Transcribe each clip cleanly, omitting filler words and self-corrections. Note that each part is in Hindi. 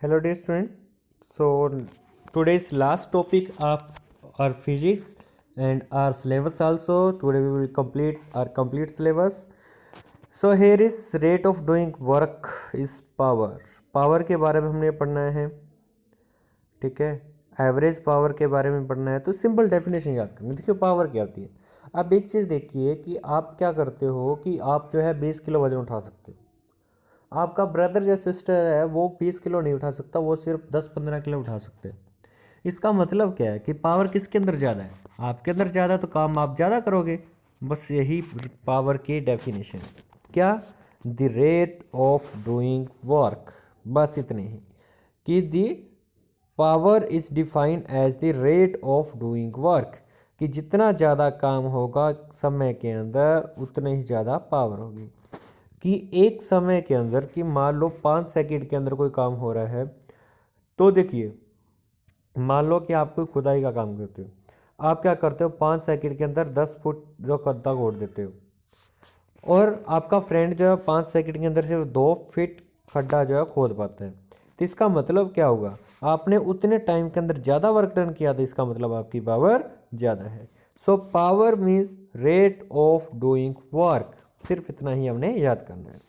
Hello, dear student. So, today's last topic of our physics and our syllabus also. Today we will complete our complete syllabus. So, here is rate of doing work is power. Power के बारे में हमने पढ़ना है, ठीक है। एवरेज पावर के बारे में पढ़ना है, तो सिंपल डेफिनेशन याद करना। देखिए पावर क्या होती है। अब एक चीज़ देखिए कि आप क्या करते हो कि आप जो है 20 किलो वजन उठा सकते हो। आपका ब्रदर या सिस्टर है वो 20 किलो नहीं उठा सकता, वो सिर्फ 10-15 किलो उठा सकते हैं। इसका मतलब क्या है कि पावर किसके अंदर ज़्यादा है, आपके अंदर ज़्यादा, तो काम आप ज़्यादा करोगे। बस यही पावर की डेफिनेशन है। क्या? The rate of doing work, बस इतने ही कि the power is defined as the rate of doing work, कि जितना ज़्यादा काम होगा समय के अंदर उतने ही ज़्यादा पावर होगी। कि एक समय के अंदर कि मान लो 5 सेकंड के अंदर कोई काम हो रहा है, तो देखिए मान लो कि आप कोई खुदाई का काम करते हो, आप क्या करते हो 5 सेकंड के अंदर 10 फुट जो गड्ढा खोद देते हो, और आपका फ्रेंड जो है 5 सेकंड के अंदर सिर्फ 2 फीट खड्डा जो है खोद पाता है। तो इसका मतलब क्या होगा, आपने उतने टाइम के अंदर ज़्यादा वर्क डन किया, तो इसका मतलब आपकी पावर ज़्यादा है। So power means rate of doing work, सिर्फ इतना ही हमने याद करना है।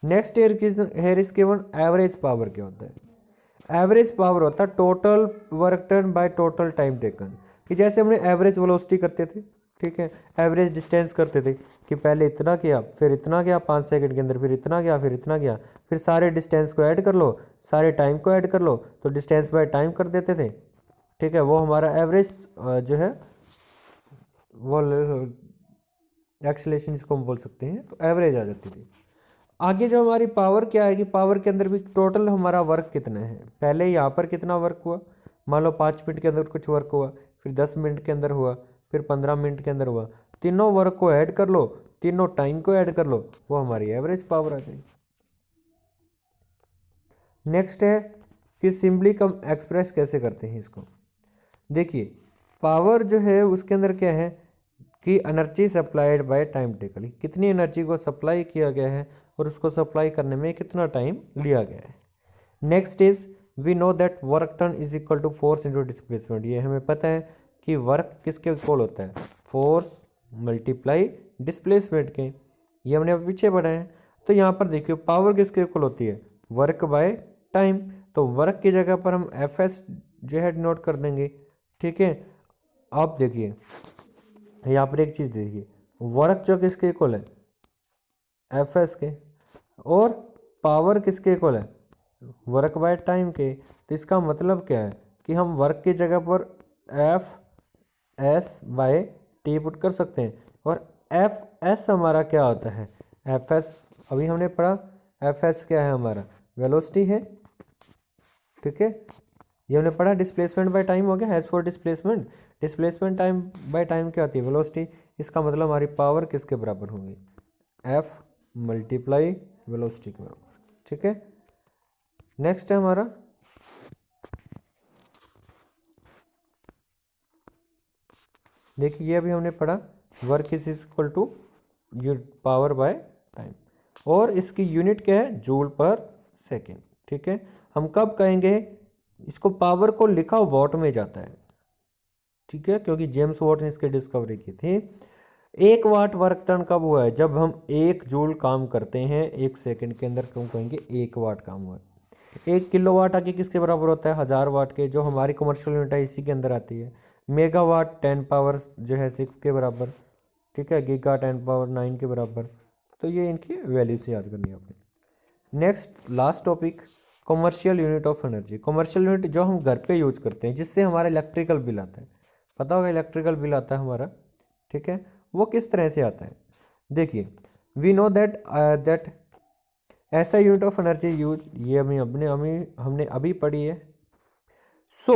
Next here is given average power क्या होता है। एवरेज पावर होता है total work done by total time taken, कि जैसे हमने एवरेज वेलोसिटी करते थे, ठीक है, एवरेज डिस्टेंस करते थे कि पहले इतना किया फिर इतना किया 5 सेकंड के अंदर, फिर इतना किया फिर इतना किया, फिर सारे डिस्टेंस को ऐड कर लो, सारे टाइम को ऐड कर लो, तो डिस्टेंस बाय टाइम कर देते थे, ठीक है। वो हमारा एवरेज जो है वो एक्सेलेरेशन इसको हम बोल सकते हैं, तो एवरेज आ जाती थी। आगे जो हमारी पावर क्या आएगी, पावर के अंदर भी टोटल हमारा वर्क कितना है। पहले यहाँ पर कितना वर्क हुआ, मान लो 5 मिनट के अंदर कुछ वर्क हुआ, फिर 10 मिनट के अंदर हुआ, फिर 15 मिनट के अंदर हुआ, तीनों वर्क को ऐड कर लो, तीनों टाइम को ऐड कर लो, वो हमारी एवरेज पावर आ जाएगी। नेक्स्ट है कि सिंपली कम एक्सप्रेस कैसे करते हैं इसको। देखिए पावर जो है उसके अंदर क्या है कि energy supplied by time taken, कितनी एनर्जी को सप्लाई किया गया है और उसको सप्लाई करने में कितना टाइम लिया गया है। Next is we know that work done is equal to force into displacement, ये हमें पता है कि वर्क किसके इक्वल होता है, फोर्स मल्टीप्लाई डिस्प्लेसमेंट के, ये हमने अभी पीछे पढ़ा है। तो यहाँ पर देखिए पावर किसके इक्वल होती है, वर्क बाय टाइम, तो वर्क की जगह पर हम एफ एस जो है नोट कर देंगे, ठीक है। आप देखिए यहाँ पर एक चीज़ देखिए, वर्क जो किसके इक्वल है, एफ एस के, और पावर किसके इक्वल है, वर्क बाय टाइम के। तो इसका मतलब क्या है कि हम वर्क की जगह पर F S by T put कर सकते हैं, और एफ एस हमारा क्या होता है, एफ एस अभी हमने पढ़ा, एफ एस क्या है हमारा, वेलोसिटी है, ठीक है। ये हमने पढ़ा डिस्प्लेसमेंट बाय टाइम हो गया, as for displacement, displacement time by time क्या होती है, वेलोसिटी। इसका मतलब हमारी पावर किसके बराबर होगी, एफ मल्टीप्लाई वेलोसिटी के बराबर, ठीक है। नेक्स्ट है हमारा देखिए, ये अभी हमने पढ़ा work is equal to power by time, और इसकी यूनिट क्या है, जूल पर सेकेंड, ठीक है। हम कब कहेंगे इसको, पावर को लिखा वॉट में जाता है, ठीक है, क्योंकि जेम्स वॉट ने इसकी डिस्कवरी की थी। 1 वाट वर्क टन कब हुआ है, जब हम 1 जूल काम करते हैं 1 सेकंड के अंदर, क्यों कहेंगे 1 वाट काम हुआ है। 1 किलो वाट आगे किसके बराबर होता है, 1000 वाट के, जो हमारी कमर्शियल यूनिट है इसी के अंदर आती है। मेगावाट 10 पावर जो है 6 के बराबर, ठीक है। गीगा 10 पावर 9 के बराबर। तो ये इनकी वैल्यू से याद करनी है आपने। Next last topic, commercial unit of energy. Commercial unit जो हम घर पे यूज करते हैं, जिससे हमारा इलेक्ट्रिकल बिल आता है, पता होगा इलेक्ट्रिकल बिल आता है हमारा, ठीक है। वो किस तरह से आता है, देखिए वी नो दैट ऐसा यूनिट ऑफ एनर्जी यूज, ये हमने अभी पढ़ी है। So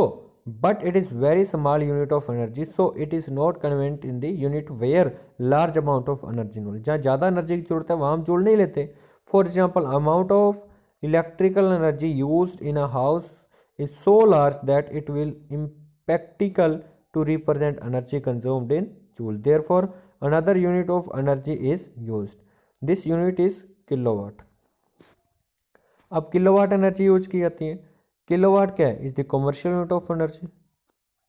but it is very small unit of energy, so it is not convenient in the unit where large amount of energy knowledge, जहाँ ज़्यादा एनर्जी की जरूरत है वहाँ हम जोड़ नहीं लेते। For example amount of electrical energy use in a house is so large that it will impractical to represent energy consumed in joule. Therefore, another unit of energy is used. This unit is kilowatt. अब किलोवाट एनर्जी यूज की जाती है, किलोवाट क्या है, is the commercial unit of energy,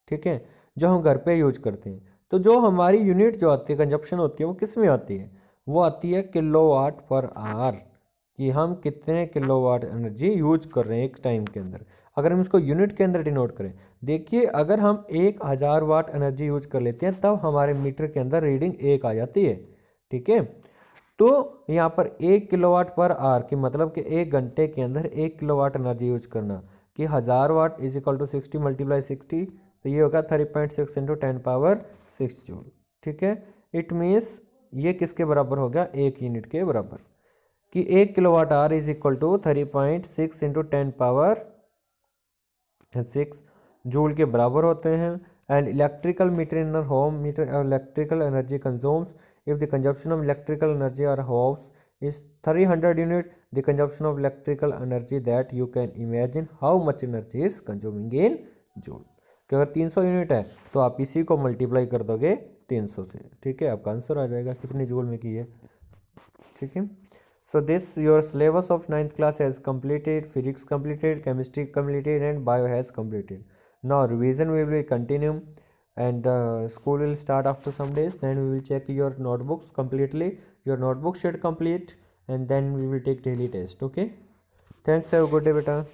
ठीक है, जो हम घर पे यूज करते हैं। तो जो हमारी यूनिट जो आती है, कंजप्शन होती है, वो किस में आती है, वो आती है किलोवाट पर आवर, कि हम कितने किलोवाट एनर्जी यूज कर रहे हैं एक टाइम के अंदर। अगर हम इसको यूनिट के अंदर डिनोट करें, देखिए अगर हम 1000 वाट एनर्जी यूज कर लेते हैं तब हमारे मीटर के अंदर रीडिंग 1 आ जाती है, ठीक है। तो यहाँ पर 1 किलोवाट पर आवर की मतलब कि 1 घंटे के अंदर 1 किलोवाट एनर्जी यूज करना, कि 1000 watt is equal to 60 multiply 60, तो ये होगा 30.6 इंटू 10⁻6 जूल, ठीक है। इट मीन्स ये किसके बराबर हो गया, 1 यूनिट के बराबर, कि 1 kilowatt hour is equal to 30.6 into 10⁻6 joule के बराबर होते हैं। And electrical meter in home meter electrical energy consumes if the consumption of electrical energy or house is 300 unit, the consumption of electrical energy that you can imagine how much energy is consuming in joule। कि अगर 300 यूनिट है तो आप इसी को मल्टीप्लाई कर दोगे 300 से, ठीक है, आपका आंसर आ जाएगा कितने जूल में की है, ठीक है। So this your syllabus of 9th class has completed, physics completed, chemistry completed and bio has completed। now revision will be continue and school will start after some days, then we will check your notebooks completely, your notebook should complete, and then we will take daily test, okay। thanks, have a good day beta।